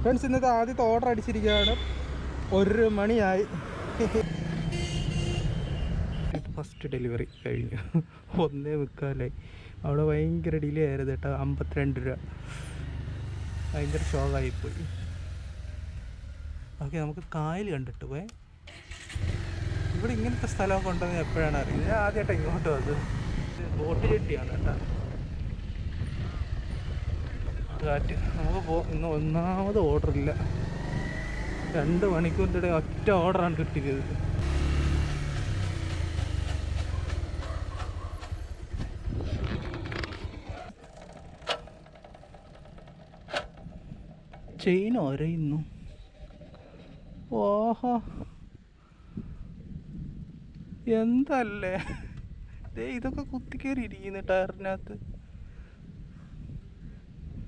Friends, ഇന്നത്തെ ആദ്യത്തെ order അടിച്ചിരിക്കുകയാണ്. 1 മണിയായി. ഫസ്റ്റ് ഡെലിവറി കഴിഞ്ഞു. 1:45. അവിടെ ഭയങ്കര ഡിലേ ആയിരുന്നു കേട്ടോ. 52 രൂപ. ഭയങ്കര ഷോക്കായിപ്പോയി. ഓക്കെ, നമുക്ക് കായൽ കണ്ടിട്ട് പോയേ. ഇവിടെ ഇങ്ങനത്തെ സ്ഥലമൊക്കെ ഉണ്ടെന്ന് എപ്പോഴാണ് അറിയുന്നത്. ഞാൻ ആദ്യമായിട്ടാണ് ഇങ്ങോട്ട് വന്നത്. ബോട്ട് ചെട്ടിയാണ് കേട്ടോ. കാറ്റ് നമുക്ക് ഇന്ന് ഒന്നാമത് ഓർഡറില്ല. 2 മണിക്കൂറിൻ്റെ ഇടയിൽ ഒറ്റ ഓർഡറാണ് കിട്ടിയത്. ചെയിൻ ഒരയുന്നു. ഓഹോ, എന്തല്ലേ ഇതൊക്കെ കുത്തിക്കേറി ഇരിക്കുന്നു ടയറിനകത്ത്.